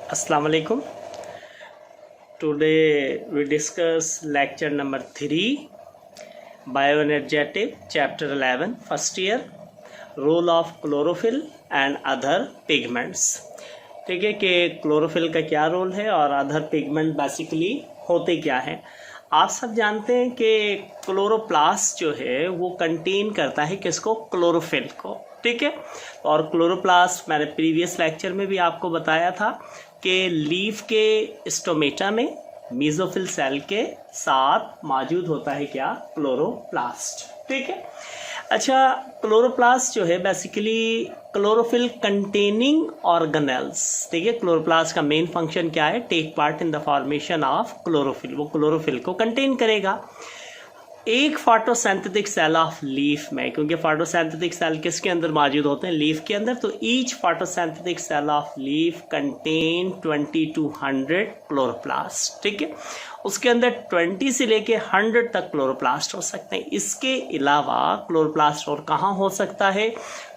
Assalamu alaikum. Today we discuss lecture number 3, Bioenergetic, chapter 11, first year, role of chlorophyll and other pigments. ठीक है कि chlorophyll का क्या role है और अदर पिगमेंट बेसिकली होते क्या हैं। आप सब जानते हैं कि क्लोरोप्लास्ट जो है वो कंटेन करता है किसको, क्लोरोफिल को। ठीक है, और क्लोरोप्लास्ट मैंने प्रीवियस लेक्चर में भी आपको बताया था कि लीफ के स्टोमेटा में मेसोफिल सेल के साथ मौजूद होता है क्या, क्लोरोप्लास्ट। ठीक है, अच्छा, क्लोरोप्लास्ट जो है बेसिकली क्लोरोफिल कंटेनिंग ऑर्गेनेल्स। ठीक है, क्लोरोप्लास्ट का मेन फंक्शन क्या है, take part in the formation of chlorophyll. वो क्लोरोफिल को कंटेन करेगा एक फोटोसिंथेटिक सेल ऑफ लीफ में, क्योंकि फोटोसिंथेटिक सेल किसके अंदर मौजूद होते हैं, लीफ के अंदर। तो each photosynthetic cell of leaf contain 20 to 100 chloroplast. ठीक है, उसके अंदर 20 से लेके 100 तक क्लोरोप्लास्ट हो सकते हैं। इसके अलावा क्लोरोप्लास्ट और कहाँ हो सकता है,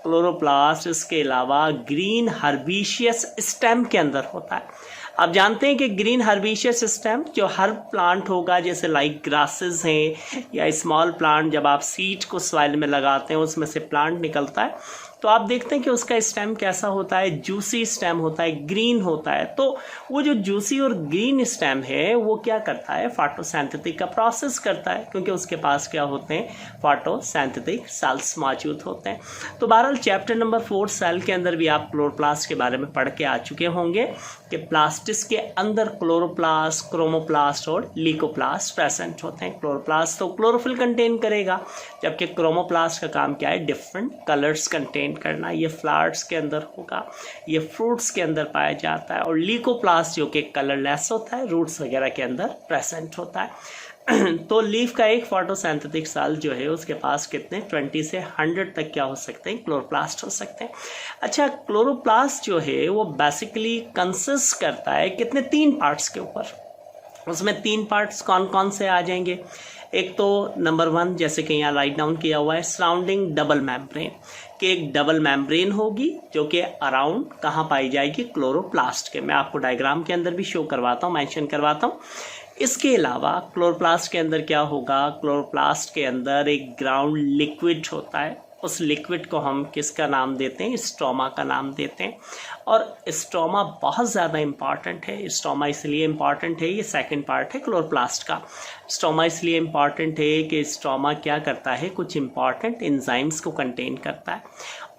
क्लोरोप्लास्ट इसके अलावा ग्रीन हर्बेशियस स्टेम के अंदर होता है। आप जानते हैं कि ग्रीन हर्बेशियस स्टेम जो हर प्लांट होगा, जैसे लाइक ग्रासेस हैं या स्मॉल प्लांट, जब आप सीड को सॉइल में लगाते हैं उसमें से प्लांट निकलता है, तो आप देखते हैं कि उसका स्टेम कैसा होता है, जूसी स्टेम होता है, ग्रीन होता है। तो वो जो जूसी और ग्रीन स्टेम है वो क्या करता है, फोटोसिंथेटिक का प्रोसेस करता है, क्योंकि उसके पास क्या होते हैं, फोटोसिंथेटिक सेल्स मौजूद होते हैं। तो बहरहाल चैप्टर नंबर 4 सेल के अंदर भी आप क्लोरोप्लास्ट के बारे में पढ़ के आ चुके होंगे कि प्लास्टिस के अंदर क्लोरोप्लास्ट, क्रोमोप्लास्ट और लीकोप्लास्ट प्रेजेंट होते हैं। क्लोरोप्लास्ट तो क्लोरोफिल कंटेन करेगा, जबकि क्रोमोप्लास्ट का काम क्या है, डिफरेंट कलर्स कंटेन करना। ये फ्लावर्स के अंदर होगा, ये फ्रूट्स के अंदर पाया जाता है। और लीकोप्लास्ट जो कि कलरलेस होता है, रूट्स वगैरह के अंदर प्रेजेंट होता है। तो लीफ का एक फोटोसिंथेटिक सेल जो है उसके पास कितने 20 से 100 तक क्या हो सकते हैं, क्लोरोप्लास्ट हो सकते हैं। अच्छा, क्लोरोप्लास्ट जो है वो बेसिकली कंसिस्ट करता है कितने, 3 पार्ट्स के ऊपर। उसमें 3 पार्ट्स कौन कौन से आ जाएंगे। एक तो नंबर 1, जैसे कि यहाँ राइट डाउन किया हुआ है, सराउंडिंग डबल मेम्ब्रेन, कि एक डबल मेम्ब्रेन होगी जो कि अराउंड कहाँ पाई जाएगी, क्लोरोप्लास्ट के। मैं आपको डायग्राम के अंदर भी शो करवाता हूँ, मेंशन करवाता हूँ। इसके अलावा क्लोरोप्लास्ट के अंदर क्या होगा, क्लोरोप्लास्ट के अंदर एक ग्राउंड लिक्विड होता है। उस लिक्विड को हम किसका नाम देते हैं, स्ट्रोमा का नाम देते हैं। और स्ट्रोमा बहुत ज़्यादा इम्पॉर्टेंट है। स्ट्रोमा इसलिए इम्पॉर्टेंट है, ये सेकंड पार्ट है क्लोरोप्लास्ट का। स्ट्रोमा इसलिए इम्पॉर्टेंट है कि स्ट्रोमा क्या करता है, कुछ इम्पॉर्टेंट एंजाइम्स को कंटेन करता है।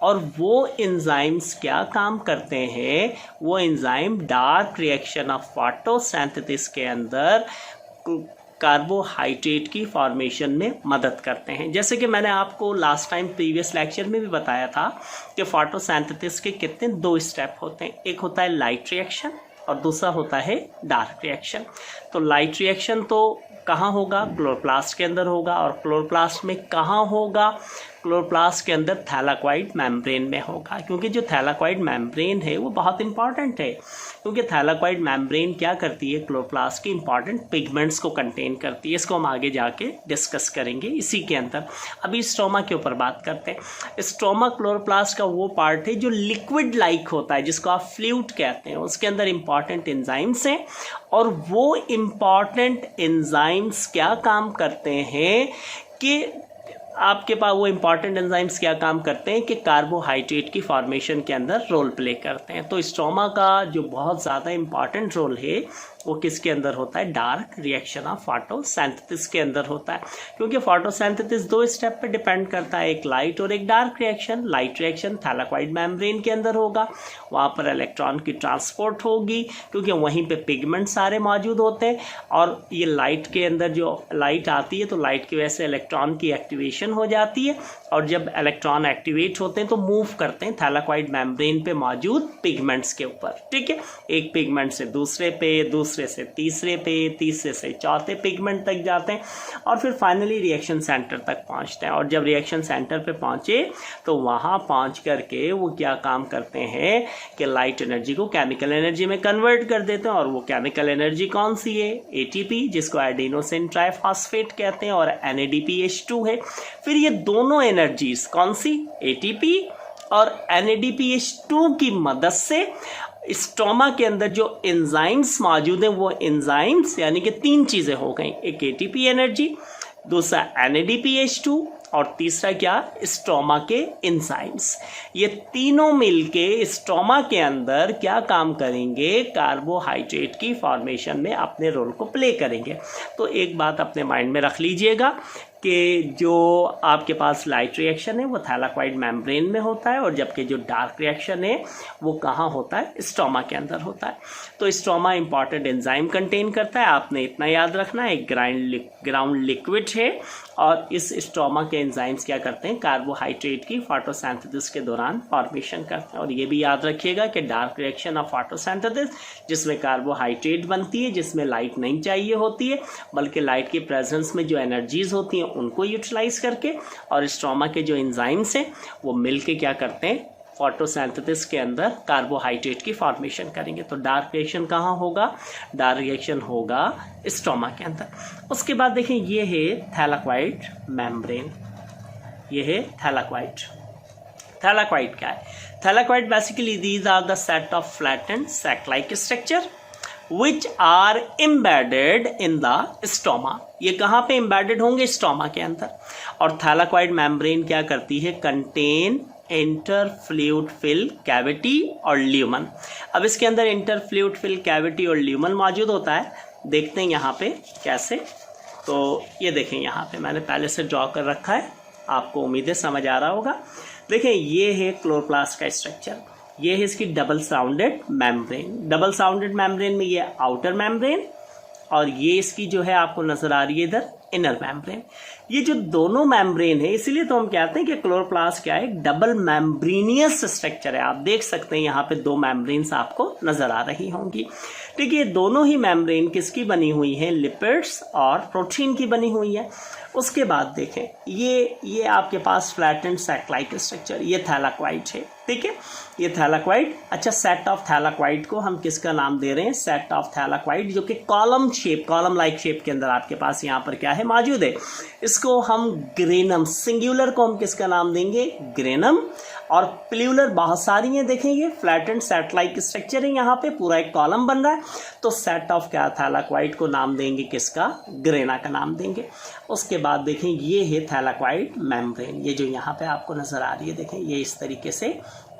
और वो एंजाइम्स क्या काम करते हैं, वो enzyme dark reaction of photosynthesis के अंदर कार्बोहाइड्रेट की फॉर्मेशन में मदद करते हैं। जैसे कि मैंने आपको लास्ट टाइम प्रीवियस लेक्चर में भी बताया था कि फोटोसिंथेसिस के कितने 2 स्टेप होते हैं। एक होता है लाइट रिएक्शन और दूसरा होता है डार्क रिएक्शन। तो लाइट रिएक्शन तो कहाँ होगा, क्लोरोप्लास्ट के अंदर होगा। और क्लोरोप्लास्ट में कहाँ होगा, क्लोरोप्लास्ट के अंदर थैलाकोइड मेम्ब्रेन में होगा। क्योंकि जो थैलाकोइड मेम्ब्रेन है वो बहुत इंपॉर्टेंट है, क्योंकि थैलाकोइड मेम्ब्रेन क्या करती है, क्लोरोप्लास्ट के इंपॉर्टेंट पिगमेंट्स को कंटेन करती है। इसको हम आगे जाके डिस्कस करेंगे इसी के अंदर। अभी स्ट्रोमा के ऊपर बात करते हैं। स्ट्रोमा क्लोरोप्लास्ट का वो पार्ट है जो लिक्विड लाइक होता है, जिसको आप फ्लूइड कहते हैं। उसके अंदर इंपॉर्टेंट एंजाइम्स हैं और वो इंपॉर्टेंट एंजाइम्स क्या काम करते हैं कि आपके पास वो इंपॉर्टेंट एंजाइम्स क्या काम करते हैं कि कार्बोहाइड्रेट की फॉर्मेशन के अंदर रोल प्ले करते हैं। तो स्ट्रोमा का जो बहुत ज़्यादा इंपॉर्टेंट रोल है वो किसके अंदर होता है, डार्क रिएक्शन ऑफ फोटोसिंथेसिस के अंदर होता है। क्योंकि फोटोसिंथेसिस 2 स्टेप पे डिपेंड करता है, एक लाइट और एक dark reaction. Light reaction thylakoid membrane के अंदर होगा, वहाँ पर इलेक्ट्रॉन की ट्रांसपोर्ट होगी, क्योंकि वहीं पे पिगमेंट सारे मौजूद होते हैं। और ये लाइट के अंदर जो लाइट आती है तो लाइट की वजह से इलेक्ट्रॉन की एक्टिवेशन हो जाती है, और जब इलेक्ट्रॉन एक्टिवेट होते हैं तो मूव करते हैं थैलाकोइड मेम्ब्रेन पे मौजूद पिगमेंट्स के ऊपर। ठीक है, एक पिगमेंट से दूसरे पे, दूसरे से तीसरे पे, तीसरे से चौथे पिगमेंट तक जाते हैं और फिर फाइनली रिएक्शन सेंटर तक पहुंचते हैं। और जब रिएक्शन सेंटर पे पहुंचे तो वहां पहुंच करके वो क्या काम करते हैं कि लाइट एनर्जी को केमिकल एनर्जी में कन्वर्ट कर देते हैं। और वो केमिकल एनर्जी कौन सी है, एटीपी, जिसको एडिनोसिन ट्राइफॉस्फेट कहते हैं, और NADPH2 है। फिर ये दोनों एनर्जीज कौन सी, एटीपी और NADPH2 की मदद से स्टोमा के अंदर जो एंजाइम्स मौजूद हैं वो एंजाइम्स यानी कि 3 चीज़ें हो गई, एक एटीपी एनर्जी, दूसरा NADPH2 और तीसरा क्या, स्टोमा के एंजाइम्स। ये तीनों मिलके स्टोमा के अंदर क्या काम करेंगे, कार्बोहाइड्रेट की फॉर्मेशन में अपने रोल को प्ले करेंगे। तो एक बात अपने माइंड में रख लीजिएगा कि जो आपके पास लाइट रिएक्शन है वो थैलाक्वाइड मेम्ब्रेन में होता है, और जबकि जो डार्क रिएक्शन है वो कहाँ होता है, स्टोमा के अंदर होता है। तो स्टोमा इंपॉर्टेंट एंजाइम कंटेन करता है, आपने इतना याद रखना है, एक ग्राउंड लिक्विड है, और इस स्टोमा के एंजाइम्स क्या करते हैं, कार्बोहाइड्रेट की फोटोसिंथेसिस के दौरान फॉर्मेशन करते हैं। और ये भी याद रखिएगा कि डार्क रिएक्शन ऑफ फोटोसिंथेसिस जिसमें कार्बोहाइड्रेट बनती है, जिसमें लाइट नहीं चाहिए होती है, बल्कि लाइट की प्रेजेंस में जो एनर्जीज होती हैं उनको यूटिलाइज करके, और स्टोमा के जो एंजाइम्स हैं वो मिलके क्या करते हैं, फोटोसिंथेसिस के अंदर कार्बोहाइड्रेट की फॉर्मेशन करेंगे। तो डार्क रिएक्शन कहाँ होगा, डार्क रिएक्शन होगा स्टोमा के अंदर। उसके बाद देखें ये है थैलाक्वाइड मेम्ब्रेन, ये है थैलाक्वाइड। थैलाक्वाइड क्या है, thylakoid basically these are the set of flattened sac like structure which are embedded in the stoma। ये कहाँ पे embedded होंगे, स्टोमा के अंदर। और थैलाक्वाइड मेम्ब्रेन क्या करती है, कंटेन इंटरफ्लूइड फिल कैविटी और ल्यूमन। अब इसके अंदर इंटरफ्लूइड फिल कैविटी और ल्यूमन मौजूद होता है, देखते हैं यहाँ पे कैसे। तो ये देखें यहाँ पे मैंने पहले से ड्रॉ कर रखा है, आपको उम्मीद है समझ आ रहा होगा। देखें ये है क्लोरोप्लास्ट का स्ट्रक्चर, ये है इसकी double sounded membrane. Double sounded membrane में ये आउटर मेम्ब्रेन, और ये इसकी जो है आपको नजर आ रही है इधर इनर मेम्ब्रेन। ये जो दोनों मेम्ब्रेन है, इसीलिए तो हम कहते हैं कि क्लोरोप्लास्ट क्या है, डबल मेम्ब्रेनियस स्ट्रक्चर है। आप देख सकते हैं यहाँ पे 2 मेम्ब्रेन्स आपको नजर आ रही होंगी। ठीक है, दोनों ही मेम्ब्रेन किसकी बनी हुई है, लिपिड्स और प्रोटीन की बनी हुई है। उसके बाद देखें ये आपके पास फ्लैटेंड सैक लाइक स्ट्रक्चर, ये थैलाक्वाइड है। ठीक है, ये थैलाक्वाइड। अच्छा, सेट ऑफ थैलाक्वाइड को हम किसका नाम दे रहे हैं, सेट ऑफ थैलाक्वाइड, जो कि column shape, column like shape के अंदर आपके पास यहाँ पर क्या है, मौजूद है। इसको हम ग्रेनम, सिंगुलर को हम किसका नाम देंगे, ग्रेनम, और प्लूरल बहुत सारी हैं। देखें ये फ्लैटेंड सेट लाइक स्ट्रक्चर है, यहाँ पे पूरा एक कॉलम बन रहा है, तो सेट ऑफ क्या थैलाक्वाइड को नाम देंगे किसका, ग्रेना का नाम देंगे। उसके बाद देखें ये है थैलाक्वाइड मेम्ब्रेन, ये जो यहाँ पे आपको नजर आ रही है, देखें ये इस तरीके से,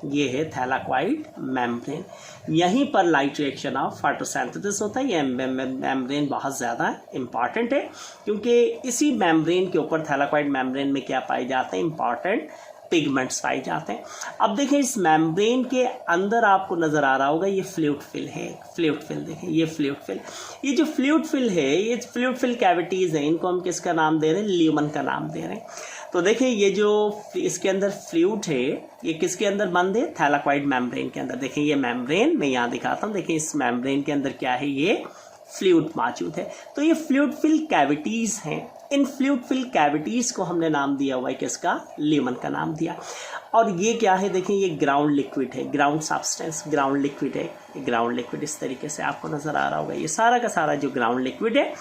ये है थैलाक्वाइड मेम्ब्रेन। यहीं पर लाइट रिएक्शन ऑफ फोटोसिंथेसिस होता है। ये मेम्ब्रेन बहुत ज़्यादा इंपॉर्टेंट है, क्योंकि इसी मेम्ब्रेन के ऊपर, थैलाक्वाइड मेम्ब्रेन में क्या पाए जाते हैं, इंपॉर्टेंट पिगमेंट्स पाए जाते हैं। अब देखें इस मेम्ब्रेन के अंदर आपको नजर आ रहा होगा, ये फ्लूइड फिल है, फ्लूइड फिल देखें, ये फ्लूइड फिल, ये जो फ्लूइड फिल है, ये फ्लूइड फिल कैविटीज हैं, इनको हम किसका नाम दे रहे हैं, ल्यूमन का नाम दे रहे हैं। तो देखिए ये जो इसके अंदर फ्लूइड है, ये किसके अंदर बंद है, थैलाक्वाइड मेम्ब्रेन के अंदर। देखिए ये मेम्ब्रेन मैं यहाँ दिखाता हूँ, देखिए इस मेम्ब्रेन के अंदर क्या है, ये फ्लूइड मौजूद है। तो ये फ्लूइड फिल कैविटीज हैं, इन फ्लूइड फिल कैविटीज को हमने नाम दिया हुआ है किसका, ल्यूमन का नाम दिया। और ये क्या है, देखिए ये ग्राउंड लिक्विड है, ग्राउंड सब्सटेंस, ग्राउंड लिक्विड है। ग्राउंड लिक्विड इस तरीके से आपको नजर आ रहा होगा, ये सारा का सारा जो ग्राउंड लिक्विड है,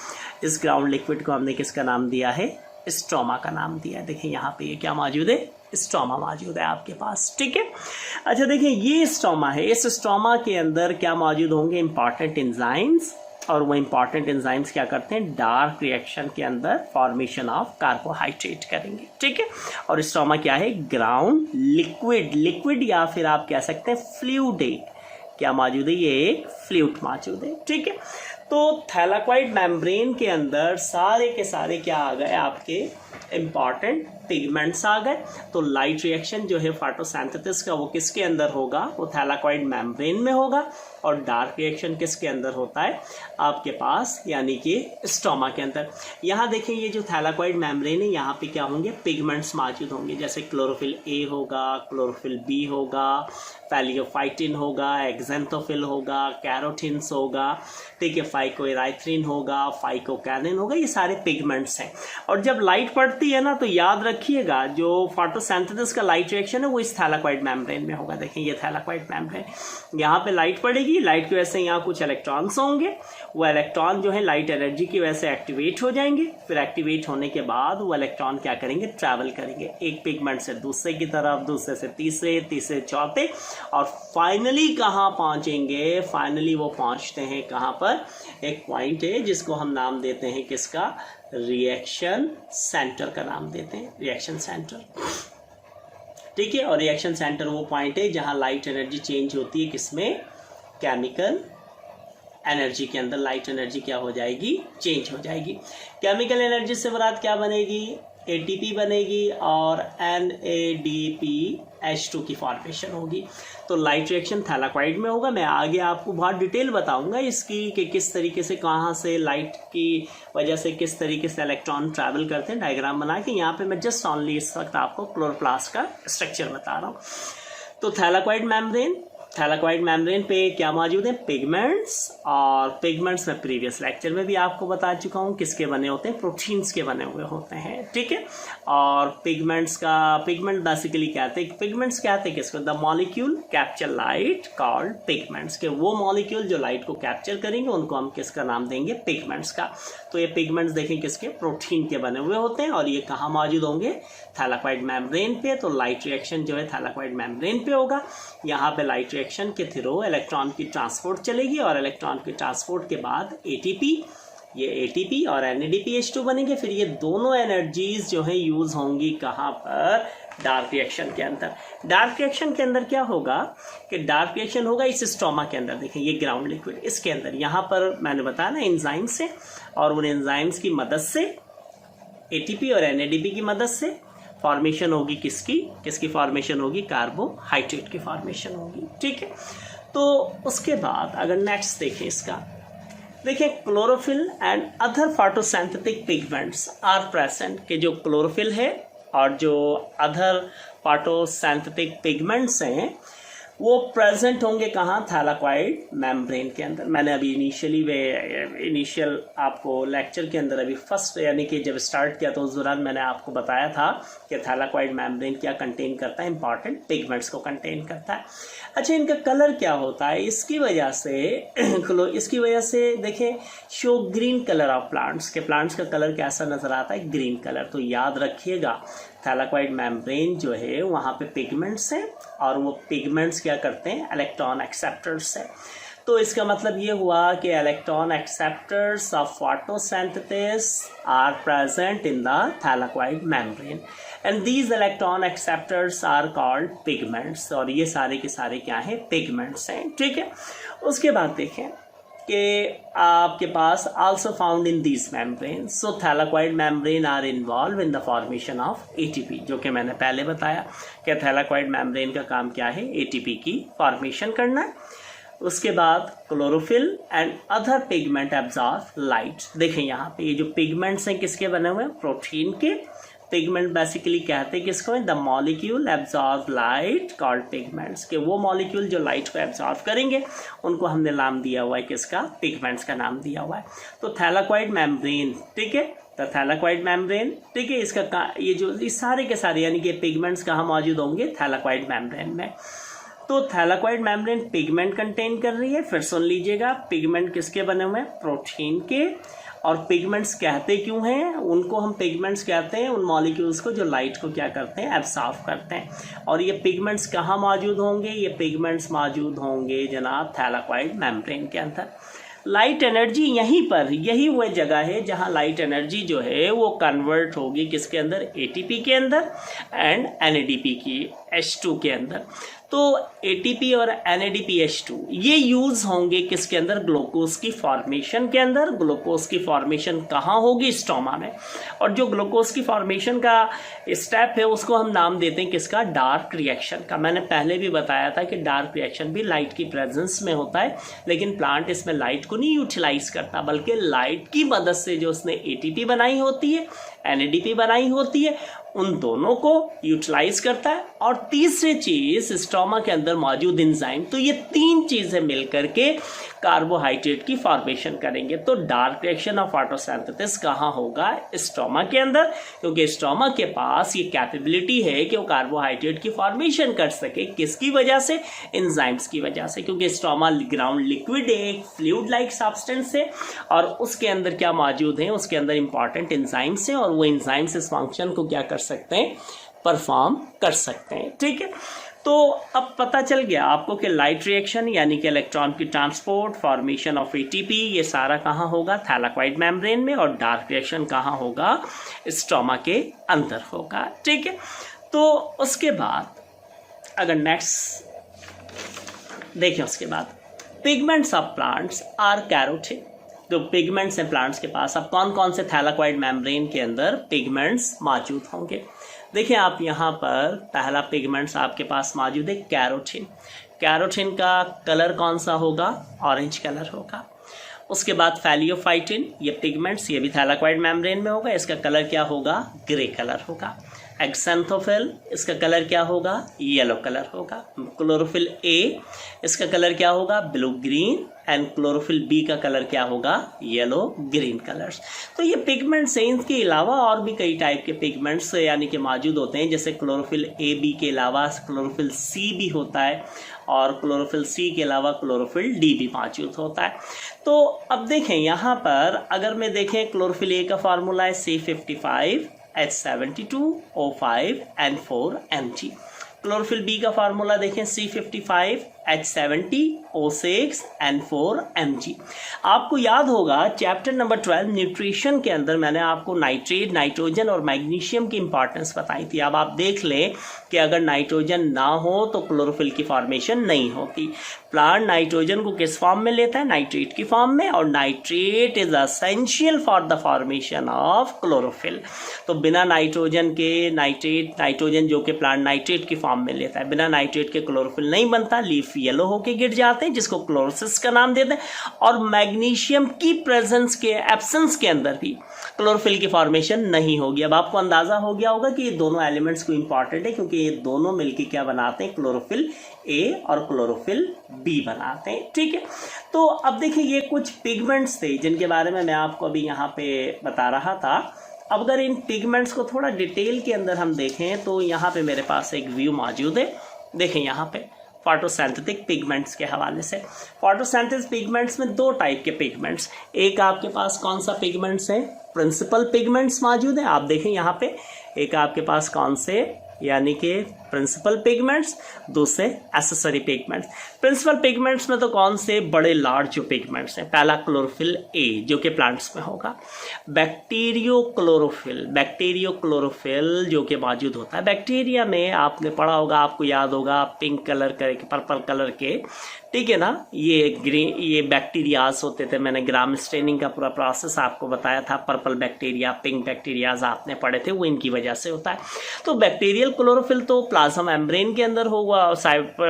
इस ग्राउंड लिक्विड को हमने किसका नाम दिया है, स्ट्रोमा का नाम दिया है। देखिए यहाँ पे ये क्या मौजूद है, स्ट्रोमा मौजूद है आपके पास। ठीक है, अच्छा देखिए ये स्ट्रोमा है, इस स्ट्रोमा के अंदर क्या मौजूद होंगे, इंपॉर्टेंट एंजाइम्स, और वो इंपॉर्टेंट एंजाइम्स क्या करते हैं, डार्क रिएक्शन के अंदर फॉर्मेशन ऑफ कार्बोहाइड्रेट करेंगे। ठीक है, और स्ट्रोमा क्या है, ग्राउंड लिक्विड, लिक्विड या फिर आप कह सकते हैं फ्लूइड है, क्या मौजूद है, ये एक फ्लूइड मौजूद है। ठीक है, तो थैलाक्वाइड मेम्ब्रेन के अंदर सारे के सारे क्या आ गए, आपके इंपॉर्टेंट पिगमेंट्स आ गए। तो लाइट रिएक्शन जो है फोटोसिंथेसिस का, वो किसके अंदर होगा, वो थैलाक्वाइड मेम्ब्रेन में होगा, और डार्क रिएक्शन किसके अंदर होता है, आपके पास यानी कि स्ट्रोमा के अंदर। यहाँ देखिए ये जो थैलाक्वाइड मेम्ब्रेन है, यहाँ पे क्या होंगे, पिगमेंट्स मौजूद होंगे, जैसे क्लोरोफिल ए होगा, क्लोरोफिल बी होगा, पैलियोफाइटिन होगा, एक्जेंथोफिल होगा, कैरोटिन्स होगा, ठीक है, फाइकोएराइथ्रिन होगा, फाइकोकैनिन होगा, ये सारे पिगमेंट्स हैं। और जब लाइट पड़ती है ना, तो याद रखिएगा जो फोटोसिंथेसिस का लाइट रिएक्शन है वो इस थैलाक्वाइड मेम्ब्रेन में होगा। देखिए ये थैलाक्वाइड मेम्ब्रेन, यहाँ पे लाइट पड़ेगी होगी, लाइट की वजह से यहाँ कुछ इलेक्ट्रॉन्स होंगे, वो इलेक्ट्रॉन जो है लाइट एनर्जी की वजह से एक्टिवेट हो जाएंगे। फिर एक्टिवेट होने के बाद वो इलेक्ट्रॉन क्या करेंगे, ट्रैवल करेंगे एक पिगमेंट से दूसरे की तरफ, दूसरे से तीसरे, तीसरे चौथे, और फाइनली कहाँ पहुँचेंगे, फाइनली वो पहुँचते हैं कहाँ पर, एक पॉइंट है जिसको हम नाम देते हैं किसका, रिएक्शन सेंटर का नाम देते हैं, रिएक्शन सेंटर। ठीक है, और रिएक्शन सेंटर वो पॉइंट है जहाँ लाइट एनर्जी चेंज होती है, किसमें, केमिकल एनर्जी के अंदर लाइट एनर्जी क्या हो जाएगी, चेंज हो जाएगी। केमिकल एनर्जी से मुराद क्या बनेगी, एटीपी बनेगी और NADPH2 की फॉर्मेशन होगी। तो लाइट रिएक्शन थैलाकॉइड में होगा। मैं आगे आपको बहुत डिटेल बताऊंगा इसकी कि किस तरीके से, कहाँ से लाइट की वजह से किस तरीके से इलेक्ट्रॉन ट्रैवल करते हैं, डायग्राम बना के। यहाँ पे मैं जस्ट ओनली इस वक्त आपको क्लोरोप्लास्ट का स्ट्रक्चर बता रहा हूँ। तो थैलाकॉइड मेम्ब्रेन, थैलाकॉइड मेम्ब्रेन पे क्या मौजूद है, पिगमेंट्स, और पिगमेंट्स में प्रीवियस लेक्चर में भी आपको बता चुका हूँ किसके बने होते हैं, प्रोटीन्स के बने हुए होते हैं। ठीक है, और पिगमेंट्स का, पिगमेंट बेसिकली कहते हैं, पिगमेंट्स कहते हैं किसको, the molecule capture light called pigments, के वो मॉलिक्यूल जो लाइट को कैप्चर करेंगे उनको हम किसका नाम देंगे, पिगमेंट्स का। तो ये पिगमेंट्स देखें किसके, प्रोटीन के बने हुए होते हैं, और ये कहाँ मौजूद होंगे, थैलाकॉइड मेम्ब्रेन पे। तो लाइट रिएक्शन जो है थैलाकॉइड मेम्ब्रेन पे होगा। यहाँ पे लाइट रिएक्शन के थ्रू इलेक्ट्रॉन की ट्रांसपोर्ट चलेगी, और इलेक्ट्रॉन की ट्रांसपोर्ट के बाद एटीपी, ये एटीपी और NADPH2 बनेंगे। फिर ये दोनों एनर्जीज जो है यूज होंगी कहाँ पर, डार्क रिएक्शन के अंदर। डार्क रिएक्शन के अंदर क्या होगा कि डार्क रिएक्शन होगा इस स्ट्रोमा के अंदर। देखें ये ग्राउंड लिक्विड, इसके अंदर यहाँ पर मैंने बताया ना एंजाइम से, और उन एंजाइम्स की मदद से, एटीपी और NADP की मदद से फॉर्मेशन होगी किसकी, किसकी फॉर्मेशन होगी, कार्बोहाइड्रेट की फॉर्मेशन होगी। ठीक है, तो उसके बाद अगर नेक्स्ट देखें इसका, देखिए chlorophyll and other photosynthetic pigments are present, के जो क्लोरोफिल है और जो अदर फोटोसिंथेटिक पिगमेंट्स हैं वो प्रेजेंट होंगे कहाँ, थैलाकॉइड मेम्ब्रेन के अंदर। मैंने अभी इनिशियल आपको लेक्चर के अंदर अभी फर्स्ट यानी कि जब स्टार्ट किया तो उस दौरान मैंने आपको बताया था कि थैलाकॉइड मेम्ब्रेन क्या कंटेन करता है, इंपॉर्टेंट पिगमेंट्स को कंटेन करता है। अच्छा, इनका कलर क्या होता है, इसकी वजह से देखें, show green colour of plants, के प्लांट्स का कलर कैसा नजर आता है, ग्रीन कलर। तो याद रखिएगा थैलाकॉइड मेम्ब्रेन जो है वहाँ पे पिगमेंट्स हैं, और वो पिगमेंट्स क्या करते हैं, इलेक्ट्रॉन एक्सेप्टर्स है। तो इसका मतलब ये हुआ कि electron acceptors of photosynthesis are present in the thylakoid membrane, and these electron acceptors are called pigments, और ये सारे के सारे क्या हैं, पिगमेंट्स हैं। ठीक है, उसके बाद देखें कि आपके पास also found in these membrane, so thylakoid membrane are involved in the formation of ATP, जो कि मैंने पहले बताया कि थैलाकॉइड मेम्ब्रेन का काम क्या है, एटीपी की फॉर्मेशन करना है। उसके बाद chlorophyll and other pigment absorb light. देखें यहाँ पे ये जो पिगमेंट्स हैं किसके बने हुए हैं, प्रोटीन के। पिगमेंट बेसिकली कहते हैं किसको, the molecule absorb light called pigments, के वो मॉलिक्यूल जो लाइट को एब्जॉर्ब करेंगे उनको हमने नाम दिया हुआ है किसका, पिगमेंट्स का नाम दिया हुआ है। तो थैलाकॉइड मेम्ब्रेन, ठीक है, तो थैलाकॉइड मेम्ब्रेन, ठीक है, इसका ये जो इस सारे के सारे यानी कि पिगमेंट्स कहाँ मौजूद होंगे, थैलाकॉइड मेम्ब्रेन में। तो थैलाकॉइड मेम्ब्रेन पिगमेंट कंटेन कर रही है। फिर सुन लीजिएगा, पिगमेंट किसके बने हुए हैं, प्रोटीन के। और पिगमेंट्स कहते क्यों हैं, उनको हम पिगमेंट्स कहते हैं उन मॉलिक्यूल्स को जो लाइट को क्या करते हैं, एब्सॉर्ब करते हैं। और ये पिगमेंट्स कहाँ मौजूद होंगे, ये पिगमेंट्स मौजूद होंगे जनाब थैलाकॉइड मेम्ब्रेन के अंदर। लाइट एनर्जी यहीं पर, यही वह जगह है जहां लाइट एनर्जी जो है वो कन्वर्ट होगी किसके अंदर, एटीपी के अंदर एंड NADP की H2 के अंदर। तो एटीपी और NADPH2 ये यूज होंगे किसके अंदर, ग्लूकोज की फॉर्मेशन के अंदर। ग्लूकोज की फॉर्मेशन कहाँ होगी, स्टोमा में। और जो ग्लूकोज की फॉर्मेशन का स्टेप है उसको हम नाम देते हैं किसका, डार्क रिएक्शन का। मैंने पहले भी बताया था कि डार्क रिएक्शन भी लाइट की प्रेजेंस में होता है, लेकिन प्लांट इसमें लाइट को नहीं यूटिलाइज करता, बल्कि लाइट की मदद से जो उसने एटीपी बनाई होती है, NADP बनाई होती है, उन दोनों को यूटिलाइज करता है। और तीसरी चीज स्टोमा के अंदर मौजूद एंजाइम। तो ये तीन चीजें मिलकर के कार्बोहाइड्रेट की फॉर्मेशन करेंगे। तो डार्क रिएक्शन ऑफ फोटोसिंथेसिस कहाँ होगा? स्टोमा के अंदर, क्योंकि स्टोमा के पास ये कैपेबिलिटी है कि वो कार्बोहाइड्रेट की फॉर्मेशन कर सके। किसकी वजह से? एंजाइम्स की वजह से, क्योंकि स्टोमा ग्राउंड लिक्विड है, एक फ्लूइड लाइक सब्सटेंस है और उसके अंदर क्या मौजूद है? उसके अंदर इंपॉर्टेंट एंजाइम्स हैं और वो एंजाइम्स इस फंक्शन को क्या कर सकते हैं? परफॉर्म कर सकते हैं। ठीक है, तो अब पता चल गया आपको कि लाइट रिएक्शन यानी कि इलेक्ट्रॉन की ट्रांसपोर्ट, फॉर्मेशन ऑफ एटीपी, ये सारा कहाँ होगा? थैलाकॉइड मेम्ब्रेन में। और डार्क रिएक्शन कहाँ होगा? स्टोमा के अंदर होगा। ठीक है, तो उसके बाद अगर नेक्स्ट देखें, उसके बाद pigments of plants are carotene. जो पिगमेंट्स हैं प्लांट्स के पास, अब कौन कौन से थैलाकॉइड मेम्ब्रेन के अंदर पिगमेंट्स मौजूद होंगे? देखिए आप यहाँ पर पहला पिगमेंट्स आपके पास मौजूद है कैरोटीन। कैरोटीन का कलर कौन सा होगा? ऑरेंज कलर होगा। उसके बाद फैलियोफाइटिन, ये पिगमेंट्स ये भी थैलाकॉइड मेम्ब्रेन में होगा, इसका कलर क्या होगा? ग्रे कलर होगा। एक्सेंथोफिल, इसका कलर क्या होगा? येलो कलर होगा। क्लोरोफिल ए, इसका कलर क्या होगा? Blue green. And chlorophyll B का कलर क्या होगा? Yellow green colours. तो ये पिगमेंट्स हैं, इनके अलावा और भी कई टाइप के पिगमेंट्स यानी कि मौजूद होते हैं, जैसे क्लोरोफिल ए बी के अलावा क्लोरोफिल सी भी होता है और क्लोरोफिल सी के अलावा क्लोरोफिल डी भी मौजूद होता है। तो अब देखें यहाँ पर अगर मैं देखें क्लोरोफिल ए का फार्मूला है C55 H72O5 N4 Mg। Chlorophyll B का फार्मूला देखें C55 H70O6 N4 Mg। आपको याद होगा चैप्टर नंबर 12 न्यूट्रिशन के अंदर मैंने आपको नाइट्रेट, नाइट्रोजन और मैग्नीशियम की इंपॉर्टेंस बताई थी। अब आप देख लें कि अगर नाइट्रोजन ना हो तो क्लोरोफिल की फॉर्मेशन नहीं होती। प्लांट नाइट्रोजन को किस फॉर्म में लेता है? नाइट्रेट की फॉर्म में, और nitrate is essential for the formation of chlorophyll. तो बिना नाइट्रोजन के नाइट्रोजन जो कि प्लांट नाइट्रेट की फॉर्म में लेता है, बिना नाइट्रेट के क्लोरोफिल नहीं बनता, लीफ येलो होके गिर जाते हैं जिसको क्लोरोसिस का नाम देते हैं। और मैग्नीशियम की प्रेजेंस के एब्सेंस के अंदर भी क्लोरोफिल की फॉर्मेशन नहीं होगी। अब आपको अंदाजा हो गया होगा कि ये दोनों एलिमेंट्स को इंपॉर्टेंट है, क्योंकि ये दोनों मिलकर क्या बनाते हैं? क्लोरोफिल ए और क्लोरोफिल बी बनाते हैं। ठीक है, तो अब देखिए ये कुछ पिगमेंट्स थे जिनके बारे में मैं आपको अभी यहाँ पे बता रहा था। अब अगर इन पिगमेंट्स को थोड़ा डिटेल के अंदर हम देखें तो यहाँ पे मेरे पास एक व्यू मौजूद है। देखें यहाँ पे फोटोसिंथेटिक पिगमेंट्स के हवाले से। फोटोसिंथेसिस पिगमेंट्स में दो टाइप के पिगमेंट्स, एक आपके पास कौन सा पिगमेंट्स है? प्रिंसिपल पिगमेंट्स मौजूद है। आप देखें यहाँ पे एक आपके पास कौन से यानी कि प्रिंसिपल पिगमेंट्स, दूसरे एसेसरी पिगमेंट्स। प्रिंसिपल पिगमेंट्स में तो कौन से? बड़े लार्ज जो पिगमेंट्स हैं। पहला क्लोरोफिल ए जो कि प्लांट्स में होगा। बैक्टीरियो क्लोरोफिल जो कि मौजूद होता है बैक्टीरिया में। आपने पढ़ा होगा, आपको याद होगा, पिंक कलर के, पर्पल कलर के, ठीक है ना, ये बैक्टीरियाज होते थे। मैंने ग्राम स्टेनिंग का पूरा प्रोसेस आपको बताया था। पर्पल बैक्टीरिया, पिंक बैक्टीरियाज आपने पढ़े थे, वो इनकी वजह से होता है। तो बैक्टीरियल क्लोरोफिल तो प्लाज्मा मेम्ब्रेन के अंदर होगा।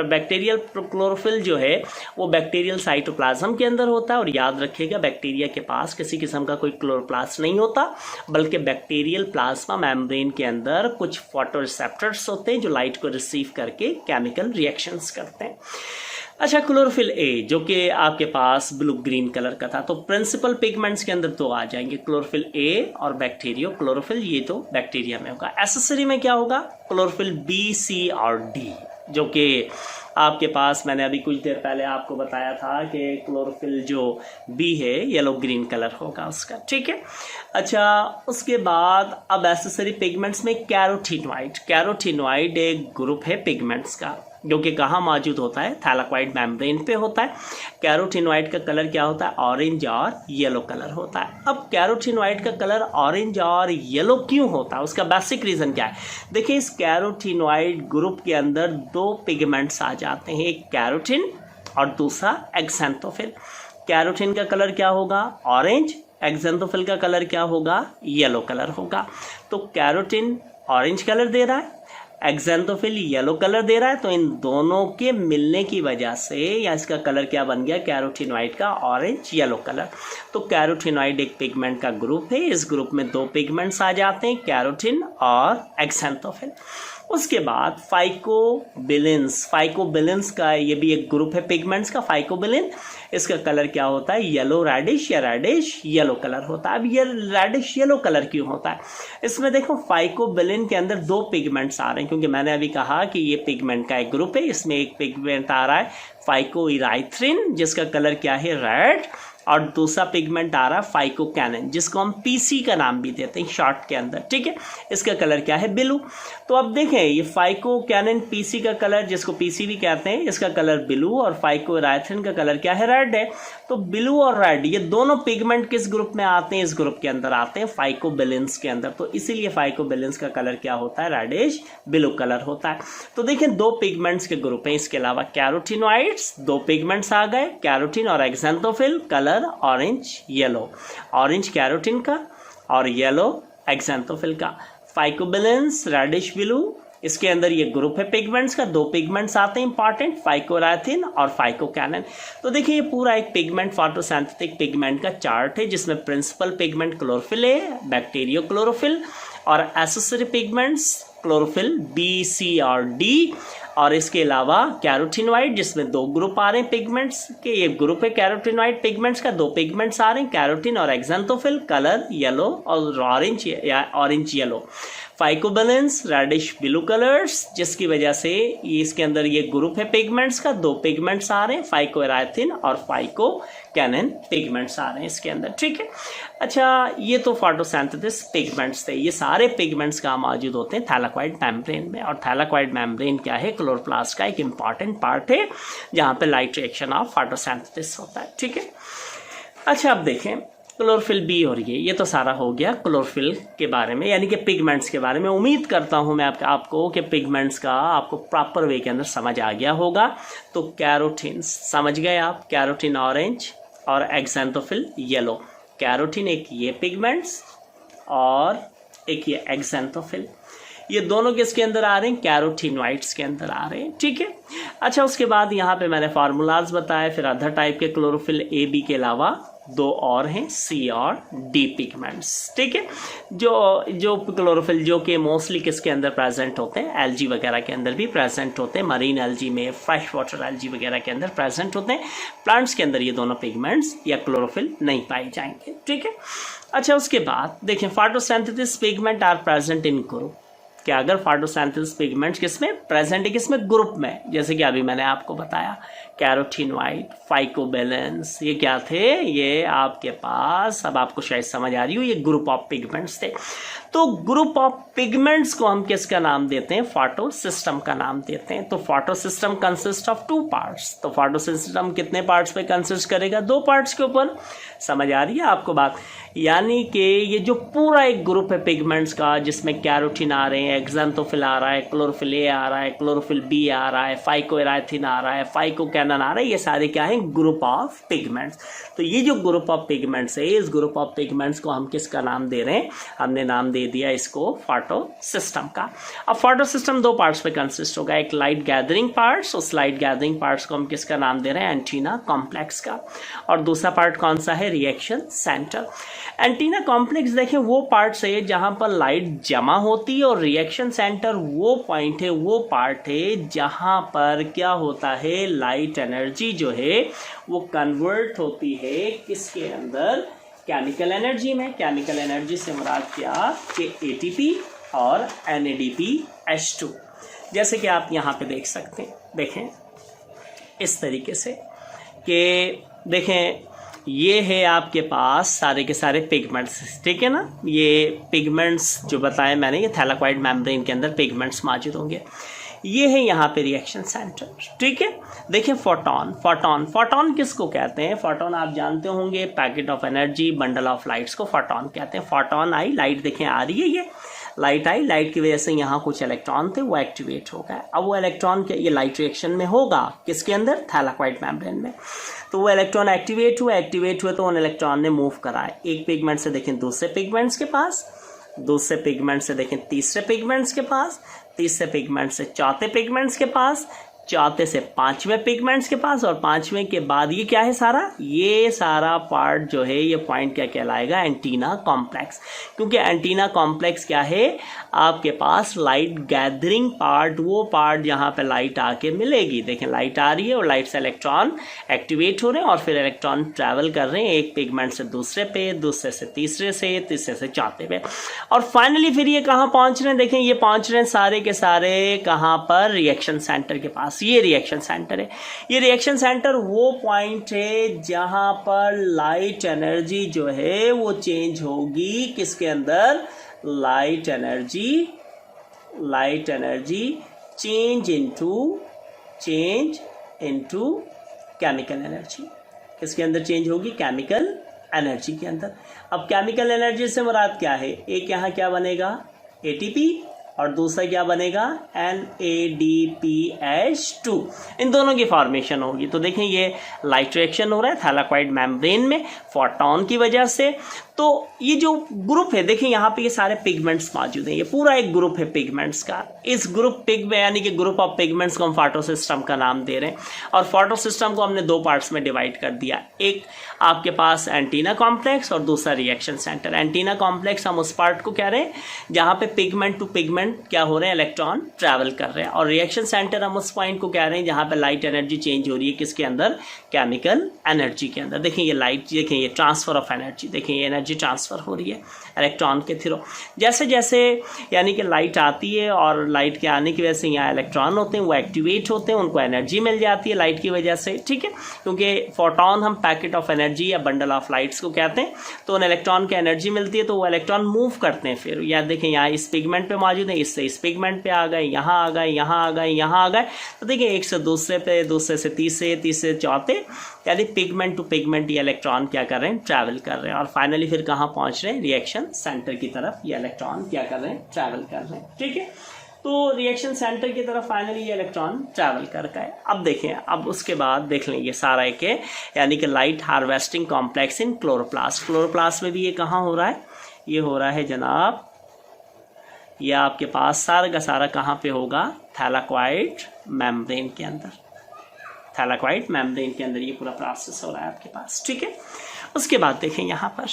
बैक्टीरियल क्लोरोफिल जो है वो बैक्टीरियल साइटोप्लाज्म के अंदर होता है। और याद रखिएगा बैक्टीरिया के पास किसी किस्म का कोई क्लोरोप्लास्ट नहीं होता, बल्कि बैक्टीरियल प्लाज्मा मेम्ब्रेन के अंदर कुछ फोटोरिसेप्टर्स होते हैं जो लाइट को रिसीव करके केमिकल रिएक्शंस करते हैं। अच्छा, क्लोरोफिल ए जो कि आपके पास ब्लू ग्रीन कलर का था। तो प्रिंसिपल पिगमेंट्स के अंदर तो आ जाएंगे क्लोरोफिल ए और बैक्टीरियो क्लोरोफिल, ये तो बैक्टीरिया में होगा। एसेसरी में क्या होगा? क्लोरोफिल बी, सी और डी, जो कि आपके पास मैंने अभी कुछ देर पहले आपको बताया था कि क्लोरोफिल जो बी है येलो ग्रीन कलर होगा उसका। ठीक है, अच्छा उसके बाद अब एसेसरी पिगमेंट्स में कैरोटीनॉइड एक ग्रुप है पिगमेंट्स का, जो कि कहाँ मौजूद होता है? थैलाकॉइड मेम्ब्रेन पे होता है। कैरोटीनॉइड का कलर क्या होता है? ऑरेंज और येलो कलर होता है। अब कैरोटीनॉइड का कलर ऑरेंज और येलो क्यों होता है? उसका बेसिक रीज़न क्या है? देखिए, इस कैरोटीनॉइड ग्रुप के अंदर दो पिगमेंट्स आ जाते हैं, एक कैरोटीन और दूसरा एक्सेंथोफिल। कैरोटीन का कलर क्या होगा? ऑरेंज। एक्सेंथोफिल का कलर क्या होगा? येलो कलर होगा। तो कैरोटीन ऑरेंज कलर दे रहा है, एक्सेंथोफिल येलो कलर दे रहा है, तो इन दोनों के मिलने की वजह से या इसका कलर क्या बन गया? कैरोटीनॉइड का ऑरेंज येलो कलर। तो कैरोटीनॉइड एक पिगमेंट का ग्रुप है। इस ग्रुप में दो पिगमेंट्स आ जाते हैं, कैरोटीन और एक्सेंथोफिल। उसके बाद फाइकोबिलिन्स, फाइकोबिलिन्स का ये भी एक ग्रुप है पिगमेंट्स का, फाइकोबिलिन। इसका कलर क्या होता है, येलो रेडिश या रेडिश येलो कलर होता है। अब ये रेडिश येलो कलर क्यों होता है, इसमें देखो फाइकोबिलिन के अंदर दो पिगमेंट्स आ रहे हैं, क्योंकि मैंने अभी कहा कि ये पिगमेंट का एक ग्रुप है। इसमें एक पिगमेंट आ रहा है फाइकोइराइथ्रिन जिसका कलर क्या है, रेड, और दूसरा पिगमेंट आ रहा है फाइकोकैनिन जिसको हम पीसी का नाम भी देते हैं शॉर्ट के अंदर, ठीक है। इसका कलर क्या है, ब्लू। तो अब देखें ये फाइकोकैनिन पीसी का कलर जिसको पीसी भी कहते हैं, इसका कलर ब्लू, और फाइकोइराइथ्रिन का कलर क्या है, रेड है। तो ब्लू और रेड ये दोनों पिगमेंट किस ग्रुप में आते हैं, इस ग्रुप के अंदर आते हैं, फाइकोबिलिन्स के अंदर। तो इसीलिए फाइकोबिलिन्स का कलर क्या होता है, रेडिश ब्लू कलर होता है। तो देखें दो पिगमेंट्स के ग्रुप हैं। इसके अलावा कैरोटीनॉइड्स, दो पिगमेंट्स आ गए, कैरोटीन और xanthophyll, colour orange yellow, orange carotene का और येलो एक्जेंथोफिल का। फाइकोबिलिन्स रेडिश ब्लू, इसके अंदर ये ग्रुप है पिगमेंट्स का, दो पिगमेंट्स आते हैं इंपॉर्टेंट, फाइकोराथिन और फाइकोकैनिन। तो देखिए ये पूरा एक पिगमेंट फोटोसिंथेटिक पिगमेंट का चार्ट है जिसमें प्रिंसिपल पिगमेंट क्लोरोफिल है, बैक्टीरियो क्लोरोफिल, और एसेसरी पिगमेंट्स क्लोरोफिल बी, सी और डी, और इसके अलावा कैरोटीनॉइड जिसमें दो ग्रुप आ रहे हैं पिगमेंट्स के, ये ग्रुप है कैरोटीनॉइड पिगमेंट्स का, दो पिगमेंट्स आ रहे हैं कैरोटीन और एक्जेंथोफिल, कलर येलो और ऑरेंज या orange yellow. Phycobilins reddish blue colours जिसकी वजह से इसके अंदर ये ग्रुप है पिगमेंट्स का, दो पिगमेंट्स आ रहे हैं फाइकोइराथिन और फाइकोकैनिन पिगमेंट्स आ रहे हैं इसके अंदर, ठीक है। अच्छा ये तो फोटोसिंथेसिस पिगमेंट्स थे। ये सारे पिगमेंट्स कहाँ मौजूद होते हैं, थैलाकोइड मेम्ब्रेन में। और थैलाकोइड मेम्ब्रेन क्या है, क्लोरोप्लास्ट का एक इंपॉर्टेंट पार्ट है जहाँ पे लाइट रिएक्शन ऑफ फोटोसिंथेसिस होता है, ठीक है। अच्छा अब देखें क्लोरोफिल बी और ये तो सारा हो गया क्लोरोफिल के बारे में, यानी कि पिगमेंट्स के बारे में। उम्मीद करता हूँ मैं आपको कि पिगमेंट्स का आपको प्रॉपर वे के अंदर समझ आ गया होगा। तो कैरोटीन समझ गए आप, कैरोटीन ऑरेंज और एक्जेंथोफिल येलो। कैरोटीन एक ये पिगमेंट्स और एक ये एक्जेंथोफिल, ये दोनों किसके अंदर आ रहे हैं, कैरोटीनॉइड्स के अंदर आ रहे हैं, ठीक है। अच्छा उसके बाद यहाँ पे मैंने फार्मूलाज बताए, फिर अदर टाइप के क्लोरोफिल ए बी के अलावा दो और हैं, सी और डी पिगमेंट्स, ठीक है। जो क्लोरोफिल जो कि मोस्टली किसके अंदर प्रेजेंट होते हैं, एल्जी वगैरह के अंदर भी प्रेजेंट होते हैं, मरीन एल्जी में, फ्रेश वाटर एल्जी वगैरह के अंदर प्रेजेंट होते हैं। प्लांट्स के अंदर ये दोनों पिगमेंट्स या क्लोरोफिल नहीं पाए जाएंगे, ठीक है। अच्छा उसके बाद देखें photosynthesis pigment are present in group, क्या अगर फोटोसिंथेसिस पिगमेंट्स किसमें प्रेजेंट है, किसमें, ग्रुप में। जैसे कि अभी मैंने आपको बताया कैरोटीनॉइड, फाइकोबिलिन्स, ये क्या थे, ये आपके पास, अब आपको शायद समझ आ रही हो, ये ग्रुप ऑफ पिगमेंट्स थे। तो ग्रुप ऑफ पिगमेंट्स को हम किसका नाम देते हैं, फोटो सिस्टम का नाम देते हैं। तो photo system consist of two parts. तो फोटो सिस्टम कितने पार्ट्स पे कंसिस्ट करेगा, दो पार्ट्स के ऊपर। समझ आ रही है आपको बात, यानी कि ये जो पूरा एक ग्रुप है पिगमेंट्स का जिसमें कैरोटीन आ रहे हैं, एक्जेंथोफिल आ रहा है, क्लोरोफिल ए आ रहा है, क्लोरोफिल बी आ रहा है, फाइकोइराथिन आ रहा है, फाइकोकैनिन आ रहा है, ये सारे क्या है, ग्रुप ऑफ पिगमेंट्स। तो ये जो ग्रुप ऑफ पिगमेंट्स है, इस ग्रुप ऑफ पिगमेंट्स को हम किसका नाम दे रहे हैं, हमने नाम दे दिया इसको फोटो सिस्टम का। अब फोटो सिस्टम दो पार्ट्स पे कंसिस्ट होगा, एक लाइट गैदरिंग पार्ट्स, उस लाइट गैदरिंग पार्ट्स को हम किसका नाम दे रहे हैं, एंटीना कॉम्प्लेक्स का। और दूसरा पार्ट कौन सा है, रिएक्शन सेंटर। एंटीना कॉम्प्लेक्स देखें वो पार्ट है जहां पर लाइट जमा होती है, और रिएक्शन सेंटर वो पॉइंट है, वो पार्ट है जहां पर क्या होता है, लाइट एनर्जी जो है वो कन्वर्ट होती है किसके अंदर, केमिकल एनर्जी में। केमिकल एनर्जी से मुराद क्या कि एटीपी और NADPH2, जैसे कि आप यहाँ पे देख सकते हैं। देखें इस तरीके से कि देखें ये है आपके पास सारे के सारे पिगमेंट्स, ठीक है ना। ये पिगमेंट्स जो बताए मैंने, ये थैलाकोइड मेम्ब्रेन के अंदर पिगमेंट्स मौजूद होंगे। ये है यहाँ पे रिएक्शन सेंटर, ठीक है। देखिए फोटोन, फोटोन, फोटोन किसको कहते हैं, फोटोन आप जानते होंगे, packet of energy, bundle of lights को फोटोन कहते हैं। फोटोन आई, लाइट देखें आ रही है, ये लाइट आई, लाइट की वजह से यहाँ कुछ इलेक्ट्रॉन थे वो एक्टिवेट हो गए। अब वो इलेक्ट्रॉन के ये लाइट रिएक्शन में होगा किसके अंदर, थैलाकोइड मेम्ब्रेन में। तो वो इलेक्ट्रॉन एक्टिवेट हुए तो उन इलेक्ट्रॉन ने मूव कराए एक पिगमेंट से देखें दूसरे पिगमेंट्स के पास, दूसरे पिगमेंट से देखें तीसरे पिगमेंट्स के पास, तीसरे पिगमेंट से चौथे पिगमेंट्स के पास, चौथे से पांचवें पिगमेंट्स के पास, और पांचवें के बाद ये क्या है सारा, ये सारा पार्ट जो है ये पॉइंट क्या कहलाएगा, एंटीना कॉम्प्लेक्स। क्योंकि एंटीना कॉम्प्लेक्स क्या है, आपके पास लाइट गैदरिंग पार्ट, वो पार्ट जहाँ पे लाइट आके मिलेगी। देखें लाइट आ रही है और लाइट से इलेक्ट्रॉन एक्टिवेट हो रहे हैं और फिर इलेक्ट्रॉन ट्रैवल कर रहे हैं एक पिगमेंट से दूसरे पे, दूसरे से तीसरे से, तीसरे से चौथे पे, और फाइनली फिर ये कहाँ पहुँच रहे हैं। देखें ये पहुँच रहे हैं सारे के सारे कहाँ पर, रिएक्शन सेंटर के पास। ये रिएक्शन सेंटर है। ये रिएक्शन सेंटर वो पॉइंट है जहाँ पर लाइट एनर्जी जो है वो चेंज होगी किसके अंदर, light energy change into chemical energy. किसके अंदर चेंज होगी, केमिकल एनर्जी के अंदर। अब केमिकल एनर्जी से मुराद क्या है, एक यहाँ क्या बनेगा, ATP, और दूसरा क्या बनेगा, NADPH2। इन दोनों की फॉर्मेशन होगी। तो देखें ये लाइट रिएक्शन हो रहा है थैलाकॉइड मेम्ब्रेन में फोटॉन की वजह से। तो ये जो ग्रुप है, देखें यहाँ पे ये सारे पिगमेंट्स मौजूद हैं, ये पूरा एक ग्रुप है पिगमेंट्स का। इस ग्रुप यानी कि ग्रुप ऑफ पिगमेंट्स को हम फोटो सिस्टम का नाम दे रहे हैं, और फोटो सिस्टम को हमने दो पार्ट्स में डिवाइड कर दिया। एक आपके पास एंटीना कॉम्प्लेक्स और दूसरा रिएक्शन सेंटर। एंटीना कॉम्प्लेक्स हम उस पार्ट को कह रहे हैं जहाँ पे पिगमेंट टू पिगमेंट क्या हो रहे हैं, इलेक्ट्रॉन ट्रैवल कर रहे हैं, और रिएक्शन सेंटर हम उस पॉइंट को कह रहे हैं जहाँ पे लाइट एनर्जी चेंज हो रही है किसके अंदर, केमिकल एनर्जी के अंदर। देखें ये लाइट, देखें ये ट्रांसफर ऑफ एनर्जी, देखें ये एनर्जी ट्रांसफर हो रही है इलेक्ट्रॉन के थ्रू। जैसे जैसे यानी कि लाइट आती है और लाइट के आने की वजह से यहाँ इलेक्ट्रॉन होते हैं, वो एक्टिवेट होते हैं, उनको एनर्जी मिल जाती है लाइट की वजह से, ठीक है। क्योंकि फोटॉन हम पैकेट ऑफ एनर्जी या बंडल ऑफ लाइट्स को कहते हैं। तो उन इलेक्ट्रॉन की एनर्जी मिलती है तो वो इलेक्ट्रॉन मूव करते हैं। फिर या देखें यहाँ इस पिगमेंट पे मौजूद है, इससे इस पिगमेंट पे आ गए, यहाँ आ गए, यहाँ आ गए, यहाँ आ गए। तो देखिए एक से दूसरे पे, दूसरे से तीसरे, तीसरे से चौथे, यानी पिगमेंट टू पिगमेंट ये इलेक्ट्रॉन क्या कर रहे हैं, ट्रैवल कर रहे हैं, और फाइनली फिर कहाँ पहुँच रहे हैं, रिएक्शन सेंटर की तरफ ये इलेक्ट्रॉन क्या कर रहे हैं, ट्रैवल कर रहे हैं, ठीक है। तो रिएक्शन सेंटर की तरफ फाइनली ये इलेक्ट्रॉन ट्रैवल कर गए। अब देखें, अब उसके बाद देख लें ये सारा एक है, यानी कि light harvesting complex in chloroplast. Chloroplast में भी ये कहाँ हो रहा है, ये हो रहा है जनाब, ये आपके पास सारा का सारा कहाँ पे होगा, थैलाकॉइड मेम्ब्रेन के अंदर। थैलाकॉइड मेम्ब्रेन के अंदर ये पूरा प्रोसेस हो रहा है आपके पास, ठीक है। उसके बाद देखें यहाँ पर,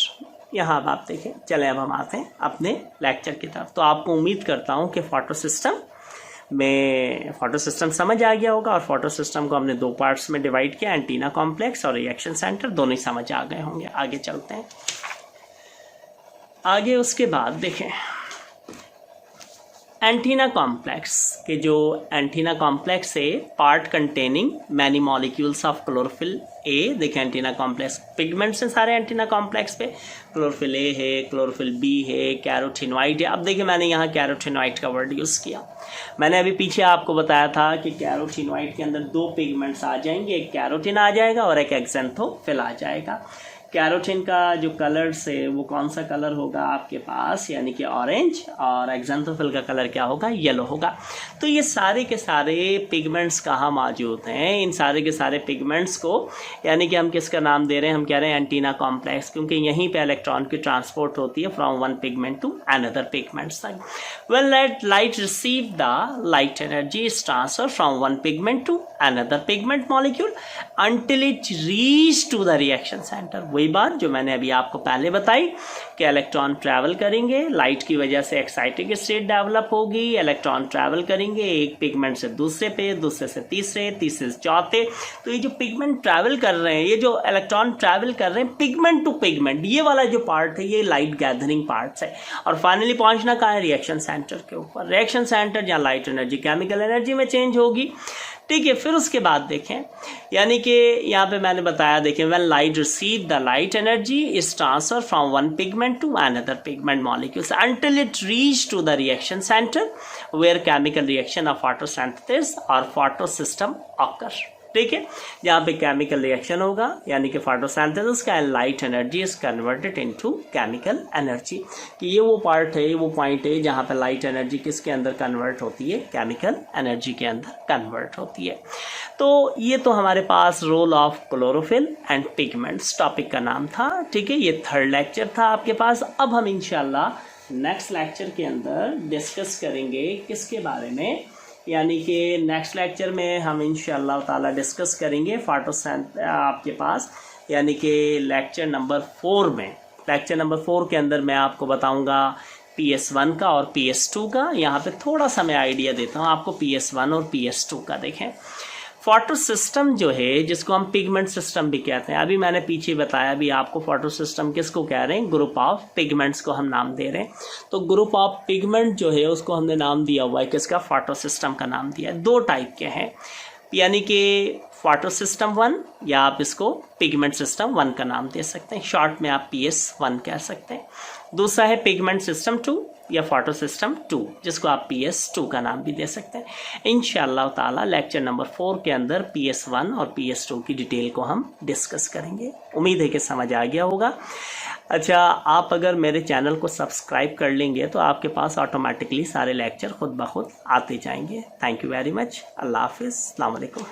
यहाँ अब आप देखें, चले अब हम आते हैं अपने लेक्चर की तरफ। तो आपको उम्मीद करता हूँ कि फोटो सिस्टम समझ आ गया होगा, और फोटो सिस्टम को हमने दो पार्ट्स में डिवाइड किया, एंटीना कॉम्प्लेक्स और रिएक्शन सेंटर, दोनों ही समझ आ गए होंगे। आगे चलते हैं आगे। उसके बाद देखें एंटीना कॉम्प्लेक्स के, जो एंटीना कॉम्प्लेक्स है part containing many molecules of chlorophyll a. देखें एंटीना कॉम्प्लेक्स पिगमेंट्स हैं सारे एंटीना कॉम्प्लेक्स पे, क्लोरोफिल ए है, क्लोरोफिल बी है, कैरोटीनॉइड है। अब देखिए मैंने यहाँ कैरोटीनॉइड का वर्ड यूज़ किया। मैंने अभी पीछे आपको बताया था कि कैरोटीनॉइड के अंदर दो पिगमेंट्स आ जाएंगे, एक कैरोटीन आ जाएगा और एक एक्जेंथोफिल आ जाएगा। कैरोटीन का जो कलर्स है वो कौन सा कलर होगा आपके पास, यानी कि ऑरेंज, और एक्जेंथोफिल का कलर क्या होगा, येलो होगा। तो ये सारे के सारे पिगमेंट्स कहाँ मौजूद हैं, इन सारे के सारे पिगमेंट्स को यानी कि हम किसका नाम दे रहे हैं, हम कह रहे हैं एंटीना कॉम्प्लेक्स, क्योंकि यहीं पे इलेक्ट्रॉन की ट्रांसपोर्ट होती है from one pigment to another pigments तक। When light receive the light energy is transfer from one pigment to another pigment molecule until it reach to the reaction center। वही बात जो मैंने अभी आपको पहले बताई कि इलेक्ट्रॉन ट्रैवल करेंगे, लाइट की वजह से एक्साइटिक स्टेट डेवलप होगी, इलेक्ट्रॉन ट्रैवल करेंगे एक पिगमेंट से दूसरे पे, दूसरे से तीसरे, तीसरे से चौथे। तो ये जो पिगमेंट ट्रैवल कर रहे हैं, ये जो इलेक्ट्रॉन ट्रैवल कर रहे हैं पिगमेंट टू पिगमेंट, ये वाला जो पार्ट है ये लाइट गैदरिंग पार्ट्स है, और फाइनली पहुंचना कहाँ है, रिएक्शन सेंटर के ऊपर। रिएक्शन सेंटर जहाँ लाइट एनर्जी केमिकल एनर्जी में चेंज होगी, ठीक है। फिर उसके बाद देखें, यानी कि यहाँ पे मैंने बताया, देखें when light receive the light energy is transfer from one pigment to another pigment molecules until it reach to the reaction center where chemical reaction of photosynthesis or photosystem occur। ठीक है, जहाँ पे केमिकल रिएक्शन होगा यानी कि photosynthesis का, and light energy is converted into chemical energy. कि ये वो पार्ट है, वो पॉइंट है जहाँ पे लाइट एनर्जी किसके अंदर कन्वर्ट होती है, केमिकल एनर्जी के अंदर कन्वर्ट होती है। तो ये तो हमारे पास role of chlorophyll and pigments topic का नाम था, ठीक है। ये थर्ड लेक्चर था आपके पास। अब हम इंशाल्लाह नेक्स्ट लेक्चर के अंदर डिस्कस करेंगे किसके बारे में, यानी कि नेक्स्ट लेक्चर में हम इंशाअल्लाह ताला डिस्कस करेंगे आपके पास, यानी कि लेक्चर नंबर 4 में। लेक्चर नंबर 4 के अंदर मैं आपको बताऊंगा PS1 का और PS2 का। यहाँ पे थोड़ा सा मैं आइडिया देता हूँ आपको PS1 और PS2 का। देखें, फोटो सिस्टम जो है, जिसको हम पिगमेंट सिस्टम भी कहते हैं, अभी मैंने पीछे बताया भी आपको फोटो सिस्टम किसको कह रहे हैं, ग्रुप ऑफ पिगमेंट्स को हम नाम दे रहे हैं। तो ग्रुप ऑफ पिगमेंट जो है उसको हमने नाम दिया हुआ है किसका, फोटो सिस्टम का नाम दिया है। 2 टाइप के हैं, यानी कि फोटो सिस्टम 1 या आप इसको पिगमेंट सिस्टम 1 का नाम दे सकते हैं, शॉर्ट में आप PS1 कह सकते हैं। दूसरा है पिगमेंट सिस्टम 2 या फोटो सिस्टम 2, जिसको आप PS2 का नाम भी दे सकते हैं। इंशाअल्लाह ताला लेक्चर नंबर 4 के अंदर PS1 और PS2 की डिटेल को हम डिस्कस करेंगे। उम्मीद है कि समझ आ गया होगा। अच्छा, आप अगर मेरे चैनल को सब्सक्राइब कर लेंगे तो आपके पास ऑटोमेटिकली सारे लेक्चर खुद ब खुद आते जाएंगे। Thank you very much. अल्लाह हाफिज़, अस्सलाम वालेकुम।